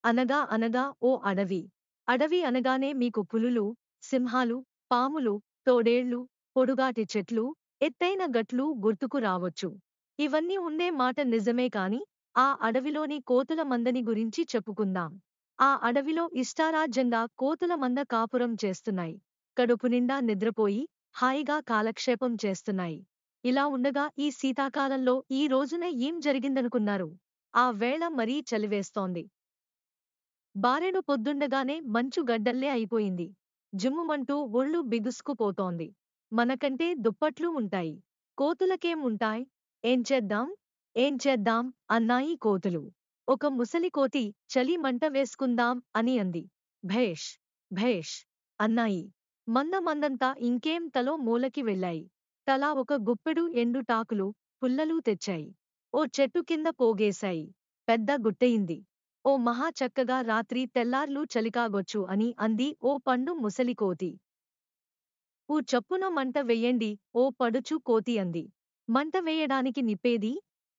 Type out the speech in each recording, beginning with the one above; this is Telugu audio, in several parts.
అనగా అనగా ఓ అడవి. అడవి అనగానే మీకు పులులు, సింహాలు, పాములు, తోడేళ్లు, పొడుగాటి చెట్లు, ఎత్తైన గట్లు గుర్తుకు రావొచ్చు. ఇవన్నీ ఉండే మాట నిజమే కాని, ఆ అడవిలోని కోతుల మందని గురించి చెప్పుకుందాం. ఆ అడవిలో ఇష్టారాజ్యంగా కోతుల మంద కాపురం చేస్తున్నాయి. కడుపు నిండా నిద్రపోయి, హాయిగా కాలక్షేపం చేస్తున్నాయి. ఇలా ఉండగా ఈ శీతాకాలంలో ఈ రోజున ఏం జరిగిందనుకున్నారు? ఆ వేళ మరీ చలివేస్తోంది. బారెడు పొద్దుండగానే మంచు గడ్డల్లే అయిపోయింది. జుమ్ముమంటూ ఒళ్ళు బిగుసుకుపోతోంది. మనకంటే దుప్పట్లు ఉంటాయి. కోతులకేం ఉంటాయ్? ఏం చేద్దాం? ఏం చేద్దాం? అన్నాయి కోతులు. ఒక ముసలి కోతి చలి మంట వేసుకుందాం అని అంది. భేష్! భేష్! అన్నాయి. మందంతా ఇంకేం తలో మూలకి వెళ్ళాయి. తలా ఒక గుప్పెడు ఎండుటాకులు, పుల్లలు తెచ్చాయి. ఓ చెట్టు కింద పోగేశాయి. పెద్ద గుట్టయింది. ఓ మహా చక్కగా రాత్రి తెల్లార్లు చలికాగొచ్చు అని అంది ఓ పండు ముసలికోతి. ఊ చప్పున మంట వెయ్యండి ఓ పడుచు కోతి అంది. మంట వేయడానికి నిప్పేది?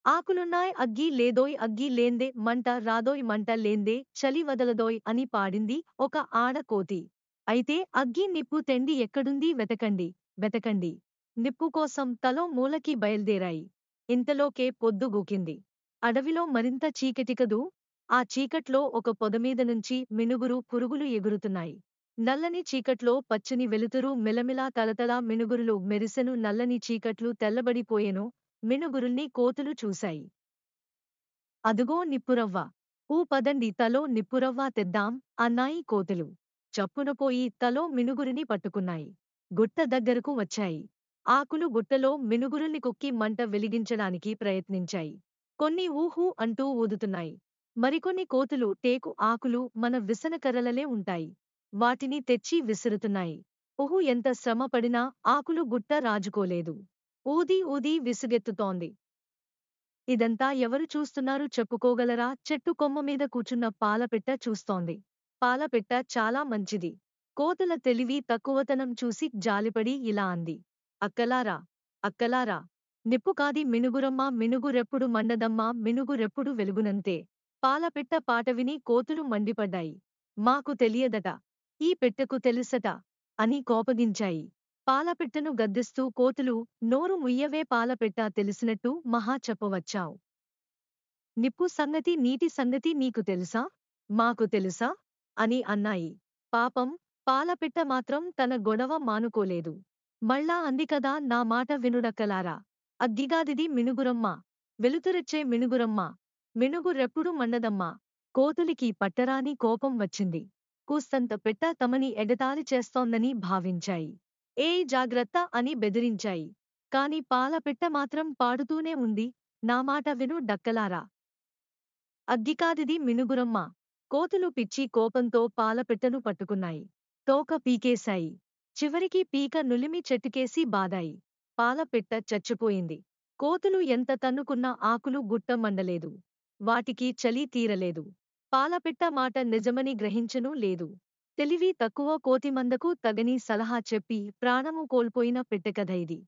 ఆకులున్నాయ్ అగ్గి లేదోయ్ అగ్గి లేందే మంట రాదోయ్ మంట లేందే చలి వదలదోయ్ అని పాడింది ఒక ఆడ కోతి. అయితే అగ్గి నిప్పు తెండి ఎక్కడుంది వెతకండి, వెతకండి. నిప్పు కోసం తలో మూలకి బయల్దేరాయి. ఇంతలోకే పొద్దుగూకింది. అడవిలో మరింత చీకటికదూ? ఆ చీకట్లో ఒక పొదమీద నుంచి మినుగురు పురుగులు ఎగురుతున్నాయి. నల్లని చీకట్లో పచ్చని వెలుతురు మెలమెలా తళతళ మినుగురులు మెరిసెను నల్లని చీకట్లు తెల్లబడిపోయెను. మినుగురుల్ని కోతులు చూశాయి. అదుగో నిప్పురవ్వ. పదండి తలో నిప్పురవ్వ తెద్దాం అన్నాయి కోతులు. చప్పున పోయి తలో మినుగురిని పట్టుకున్నాయి. గుట్ట దగ్గరకు వచ్చాయి. ఆకులు గుట్టలో మినుగురుల్ని కుక్కి మంట వెలిగించడానికి ప్రయత్నించాయి. కొన్ని ఊహూ అంటూ ఊదుతున్నాయి. మరికొన్ని కోతులు టేకు ఆకులు మన విసనకర్రలలే ఉంటాయి. వాటిని తెచ్చి విసురుతున్నాయి. ఎంత శ్రమ పడినా ఆకులు గుట్ట రాజుకోలేదు. ఊది ఊది విసుగెత్తుతోంది. ఇదంతా ఎవరు చూస్తున్నారు చెప్పుకోగలరా? చెట్టు కొమ్మ మీద కూచున్న పాలపిట్ట చూస్తోంది. పాలపిట్ట చాలా మంచిది. కోతుల తెలివి తక్కువతనం చూసి జాలిపడి ఇలా అంది. అక్కలారా! అక్కలారా! నిప్పుకాది మినుగురమ్మ మినుగురెప్పుడు మండదమ్మా మినుగురెప్పుడు వెలుగునంతే. పాలపిట్ట పాట విని కోతులు మండిపడ్డాయి. మాకు తెలియదట. ఈ పెట్టెకు తెలుసట. అని కోపగించాయి. పాలపిట్టను గద్దిస్తూ కోతులు, నోరు ముయ్యవే పాలపిట్ట తెలిసినట్టు మహా చెప్పవచ్చావ్. నిప్పు సంగతి నీటి సంగతి నీకు తెలుసా? మాకు తెలుసా? అని అన్నాయి. పాపం, పాలపిట్ట మాత్రం తన గొడవ మానుకోలేదు. మళ్ళా అందికదా నా మాట వినుడక్కలారా. అగ్గిగాదిది మినుగురమ్మ. వెలుతురిచ్చే మినుగురమ్మ. మినుగురెప్పుడు మండదమ్మా. కోతులికి పట్టరాని కోపం వచ్చింది. కూస్తంత పెట్ట తమని ఎగతాళి చేస్తోందని భావించాయి. ఏయ్ జాగ్రత్త అని బెదిరించాయి. కాని పాలపిట్ట మాత్రం పాడుతూనే ఉంది. నా మాట విను డక్కలారా. అగ్గికాదిది మినుగురమ్మ. కోతులు పిచ్చి కోపంతో పాలపిట్టను పట్టుకున్నాయి. తోక పీకేశాయి. చివరికి పీక నులిమి చెట్టుకేసి బాదాయి. పాలపిట్ట చచ్చిపోయింది. కోతులు ఎంత తన్నుకున్నా ఆకులు గుట్ట మండలేదు. వాటికి చలి తీరలేదు. పాలపిట్ట మాట నిజమని గ్రహించనూ లేదు. తెలివి తక్కువ కోతిమందకు తగని సలహా చెప్పి ప్రాణము కోల్పోయిన పెట్టెకథ ఇది.